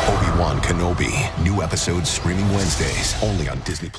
Obi-Wan Kenobi. New episodes streaming Wednesdays, only on Disney+.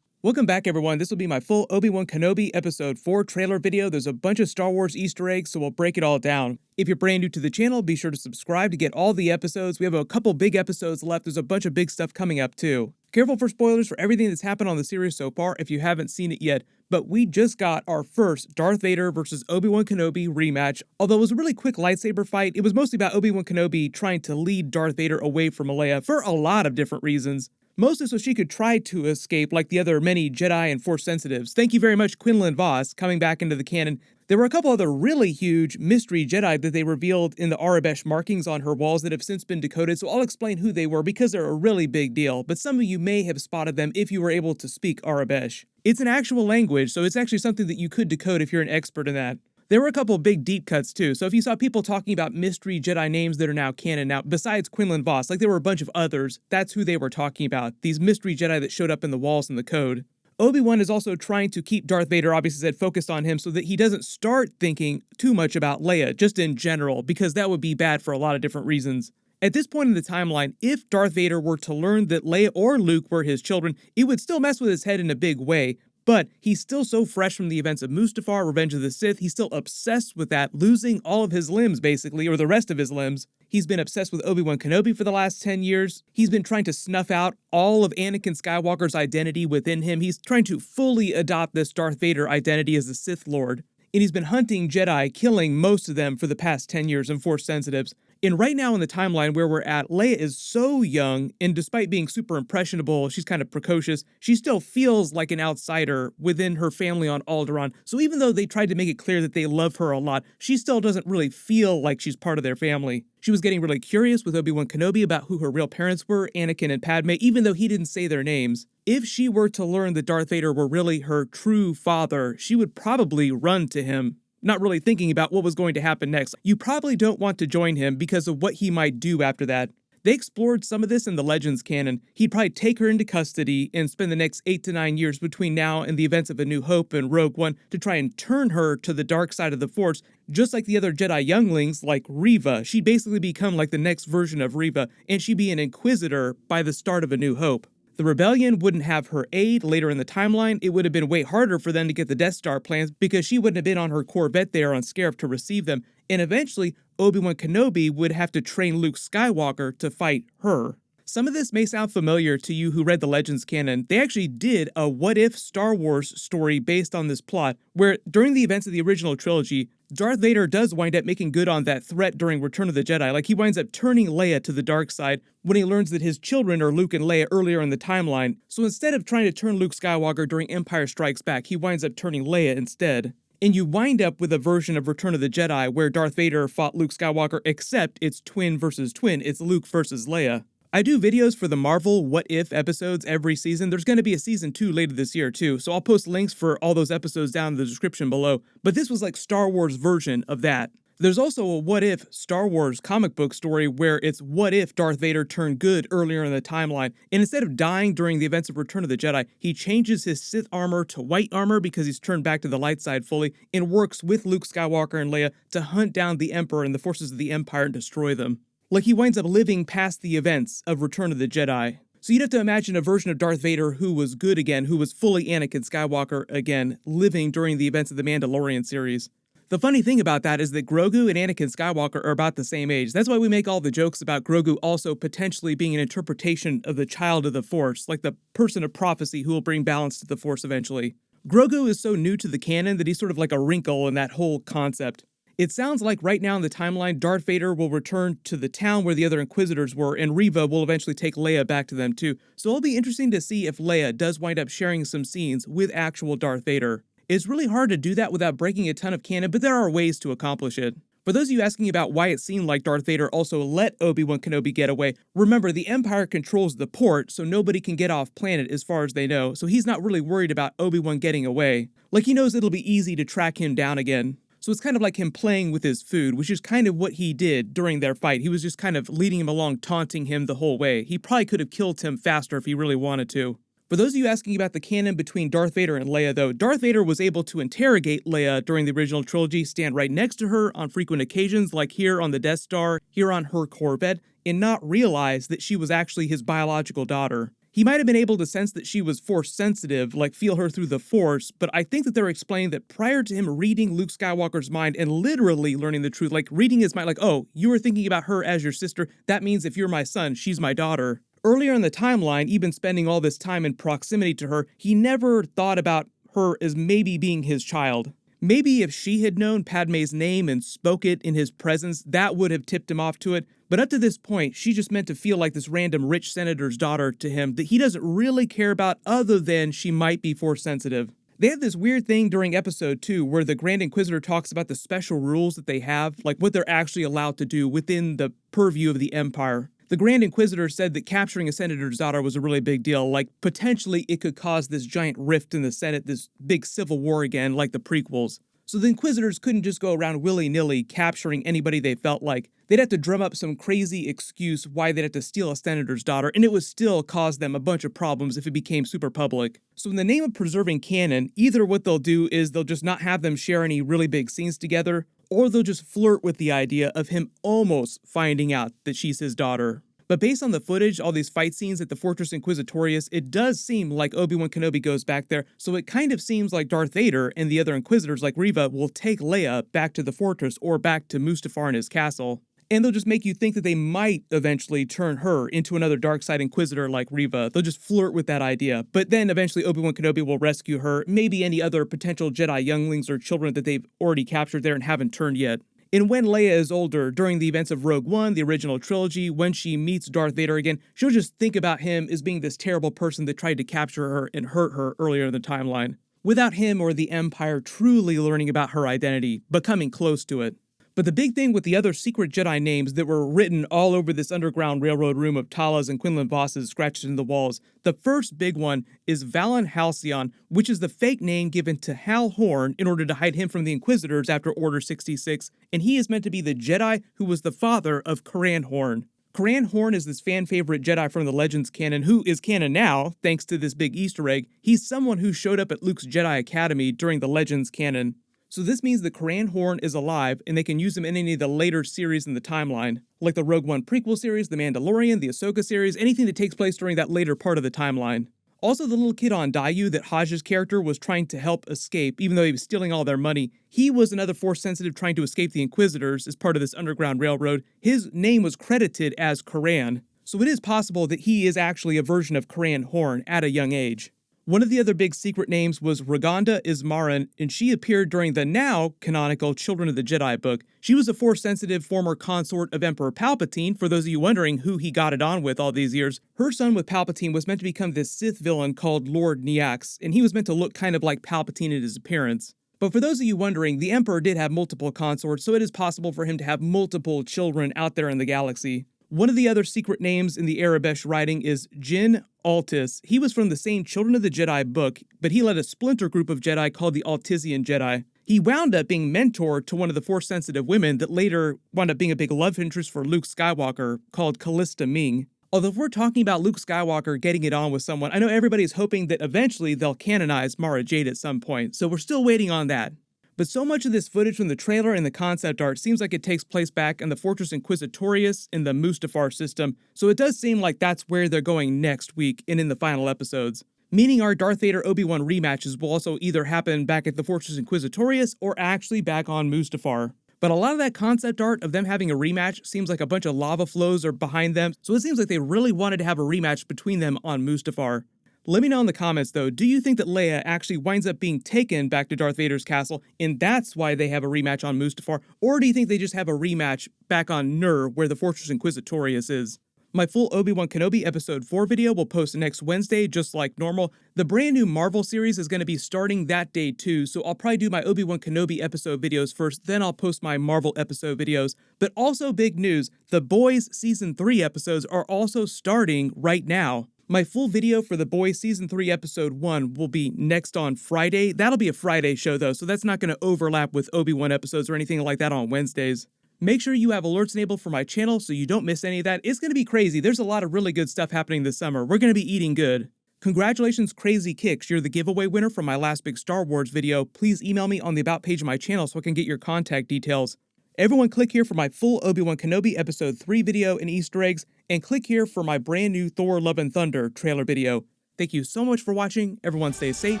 Welcome back, everyone. This will be my full Obi-Wan Kenobi Episode 4 trailer video. There's a bunch of Star Wars Easter eggs, so we'll break it all down. If you're brand new to the channel, be sure to subscribe to get all the episodes. We have a couple big episodes left. There's a bunch of big stuff coming up, too. Careful for spoilers for everything that's happened on the series so far if you haven't seen it yet, but we just got our first Darth Vader versus Obi-Wan Kenobi rematch. Although it was a really quick lightsaber fight, it was mostly about Obi-Wan Kenobi trying to lead Darth Vader away from Leia for a lot of different reasons. Mostly so she could try to escape like the other many Jedi and Force sensitives. Thank you very much, Quinlan Vos, coming back into the canon. There were a couple other really huge mystery Jedi that they revealed in the Aurebesh markings on her walls that have since been decoded, so I'll explain who they were because they're a really big deal, but some of you may have spotted them if you were able to speak Aurebesh. It's an actual language, so it's actually something that you could decode if you're an expert in that. There were a couple big deep cuts too, so if you saw people talking about mystery Jedi names that are now canon now, besides Quinlan Vos, like there were a bunch of others, that's who they were talking about, these mystery Jedi that showed up in the walls in the code. Obi-Wan is also trying to keep Darth Vader, obviously said, focused on him so that he doesn't start thinking too much about Leia, just in general, because that would be bad for a lot of different reasons. At this point in the timeline, if Darth Vader were to learn that Leia or Luke were his children, it would still mess with his head in a big way. But he's still so fresh from the events of Mustafar, Revenge of the Sith, he's still obsessed with that, losing all of his limbs, basically, or the rest of his limbs. He's been obsessed with Obi-Wan Kenobi for the last 10 years. He's been trying to snuff out all of Anakin Skywalker's identity within him. He's trying to fully adopt this Darth Vader identity as a Sith Lord. And he's been hunting Jedi, killing most of them for the past 10 years and Force sensitives. And right now in the timeline where we're at, Leia is so young, and despite being super impressionable, she's kind of precocious, she still feels like an outsider within her family on Alderaan. So even though they tried to make it clear that they love her a lot, she still doesn't really feel like she's part of their family. She was getting really curious with Obi-Wan Kenobi about who her real parents were, Anakin and Padme, even though he didn't say their names. If she were to learn that Darth Vader were really her true father, she would probably run to him, not really thinking about what was going to happen next. You probably don't want to join him because of what he might do after that. They explored some of this in the Legends canon. He'd probably take her into custody and spend the next 8 to 9 years between now and the events of A New Hope and Rogue One to try and turn her to the dark side of the Force, just like the other Jedi younglings like Reva. She'd basically become like the next version of Reva, and she'd be an Inquisitor by the start of A New Hope. The Rebellion wouldn't have her aid later in the timeline. It would have been way harder for them to get the Death Star plans because she wouldn't have been on her Corvette there on Scarif to receive them. And eventually, Obi-Wan Kenobi would have to train Luke Skywalker to fight her. Some of this may sound familiar to you who read the Legends canon. They actually did a what-if Star Wars story based on this plot, where during the events of the original trilogy, Darth Vader does wind up making good on that threat during Return of the Jedi. Like, he winds up turning Leia to the dark side when he learns that his children are Luke and Leia earlier in the timeline. So instead of trying to turn Luke Skywalker during Empire Strikes Back, he winds up turning Leia instead. And you wind up with a version of Return of the Jedi where Darth Vader fought Luke Skywalker, except it's twin versus twin. It's Luke versus Leia. I do videos for the Marvel What If episodes every season. There's going to be a season 2 later this year too, so I'll post links for all those episodes down in the description below. But this was like Star Wars version of that. There's also a What If Star Wars comic book story where it's what if Darth Vader turned good earlier in the timeline, and instead of dying during the events of Return of the Jedi, he changes his Sith armor to white armor because he's turned back to the light side fully, and works with Luke Skywalker and Leia to hunt down the Emperor and the forces of the Empire and destroy them. Like, he winds up living past the events of Return of the Jedi. So you'd have to imagine a version of Darth Vader who was good again, who was fully Anakin Skywalker again, living during the events of the Mandalorian series. The funny thing about that is that Grogu and Anakin Skywalker are about the same age. That's why we make all the jokes about Grogu also potentially being an interpretation of the child of the Force, like the person of prophecy who will bring balance to the Force eventually. Grogu is so new to the canon that he's sort of like a wrinkle in that whole concept. It sounds like right now in the timeline, Darth Vader will return to the town where the other Inquisitors were, and Reva will eventually take Leia back to them too. So it'll be interesting to see if Leia does wind up sharing some scenes with actual Darth Vader. It's really hard to do that without breaking a ton of canon, but there are ways to accomplish it. For those of you asking about why it seemed like Darth Vader also let Obi-Wan Kenobi get away, remember the Empire controls the port, so nobody can get off planet as far as they know, so he's not really worried about Obi-Wan getting away. Like, he knows it'll be easy to track him down again. So it's kind of like him playing with his food, which is kind of what he did during their fight. He was just kind of leading him along, taunting him the whole way. He probably could have killed him faster if he really wanted to. For those of you asking about the canon between Darth Vader and Leia, though, Darth Vader was able to interrogate Leia during the original trilogy, stand right next to her on frequent occasions, like here on the Death Star, here on her Corvette, and not realize that she was actually his biological daughter. He might have been able to sense that she was Force sensitive, like feel her through the Force, but I think that they're explaining that prior to him reading Luke Skywalker's mind and literally learning the truth, like reading his mind, like, oh, you were thinking about her as your sister, that means if you're my son, she's my daughter. Earlier in the timeline, even spending all this time in proximity to her, he never thought about her as maybe being his child. Maybe if she had known Padme's name and spoke it in his presence, that would have tipped him off to it. But up to this point, she just meant to feel like this random rich senator's daughter to him that he doesn't really care about other than she might be Force sensitive. They had this weird thing during episode 2 where the Grand Inquisitor talks about the special rules that they have, like what they're actually allowed to do within the purview of the Empire. The Grand Inquisitor said that capturing a senator's daughter was a really big deal, like potentially it could cause this giant rift in the Senate, this big civil war again, like the prequels. So the Inquisitors couldn't just go around willy-nilly capturing anybody they felt like. They'd have to drum up some crazy excuse why they'd have to steal a senator's daughter, and it would still cause them a bunch of problems if it became super public. So in the name of preserving canon, either what they'll do is they'll just not have them share any really big scenes together, or they'll just flirt with the idea of him almost finding out that she's his daughter. But based on the footage, all these fight scenes at the Fortress Inquisitorius, it does seem like Obi-Wan Kenobi goes back there, so it kind of seems like Darth Vader and the other Inquisitors like Reva will take Leia back to the fortress or back to Mustafar and his castle. And they'll just make you think that they might eventually turn her into another dark side Inquisitor like Reva. They'll just flirt with that idea. But then eventually Obi-Wan Kenobi will rescue her, maybe any other potential Jedi younglings or children that they've already captured there and haven't turned yet. And when Leia is older, during the events of Rogue One, the original trilogy, when she meets Darth Vader again, she'll just think about him as being this terrible person that tried to capture her and hurt her earlier in the timeline, without him or the Empire truly learning about her identity, becoming close to it. But the big thing with the other secret Jedi names that were written all over this underground railroad room of Tala's and Quinlan Voss's scratched into the walls, the first big one is Valen Halcyon, which is the fake name given to Hal Horn in order to hide him from the Inquisitors after Order 66, and he is meant to be the Jedi who was the father of Karan Horn. Karan Horn is this fan-favorite Jedi from the Legends canon who is canon now, thanks to this big Easter egg. He's someone who showed up at Luke's Jedi Academy during the Legends canon. So this means that Karan Horn is alive, and they can use him in any of the later series in the timeline, like the Rogue One prequel series, The Mandalorian, the Ahsoka series, anything that takes place during that later part of the timeline. Also, the little kid on Daiyu that Hajj's character was trying to help escape, even though he was stealing all their money, he was another Force-sensitive trying to escape the Inquisitors as part of this underground railroad. His name was credited as Karan, so it is possible that he is actually a version of Karan Horn at a young age. One of the other big secret names was Ragonda Ismaran, and she appeared during the now canonical Children of the Jedi book. She was a Force-sensitive former consort of Emperor Palpatine, for those of you wondering who he got it on with all these years. Her son with Palpatine was meant to become this Sith villain called Lord Niax, and he was meant to look kind of like Palpatine in his appearance. But for those of you wondering, the Emperor did have multiple consorts, so it is possible for him to have multiple children out there in the galaxy. One of the other secret names in the Arabesh writing is Jin Altis. He was from the same Children of the Jedi book, but he led a splinter group of Jedi called the Altizian Jedi. He wound up being mentored to one of the Force-sensitive women that later wound up being a big love interest for Luke Skywalker, called Callista Ming. Although if we're talking about Luke Skywalker getting it on with someone, I know everybody's hoping that eventually they'll canonize Mara Jade at some point, so we're still waiting on that. But so much of this footage from the trailer and the concept art seems like it takes place back in the Fortress Inquisitorius in the Mustafar system, so it does seem like that's where they're going next week and in the final episodes. Meaning our Darth Vader Obi-Wan rematches will also either happen back at the Fortress Inquisitorius or actually back on Mustafar. But a lot of that concept art of them having a rematch seems like a bunch of lava flows are behind them, so it seems like they really wanted to have a rematch between them on Mustafar. Let me know in the comments though, do you think that Leia actually winds up being taken back to Darth Vader's castle and that's why they have a rematch on Mustafar, or do you think they just have a rematch back on Nur where the Fortress Inquisitorius is? My full Obi-Wan Kenobi episode 4 video will post next Wednesday just like normal. The brand new Marvel series is going to be starting that day too, so I'll probably do my Obi-Wan Kenobi episode videos first, then I'll post my Marvel episode videos. But also big news, The Boys Season 3 episodes are also starting right now. My full video for The Boys Season 3 Episode 1 will be next on Friday. That'll be a Friday show though, so that's not going to overlap with Obi-Wan episodes or anything like that on Wednesdays. Make sure you have alerts enabled for my channel so you don't miss any of that. It's going to be crazy. There's a lot of really good stuff happening this summer. We're going to be eating good. Congratulations, Crazy Kicks, you're the giveaway winner from my last big Star Wars video. Please email me on the About page of my channel so I can get your contact details. Everyone click here for my full Obi-Wan Kenobi Episode 3 video and Easter eggs, and click here for my brand new Thor Love and Thunder trailer video. Thank you so much for watching, everyone stay safe,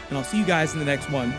and I'll see you guys in the next one.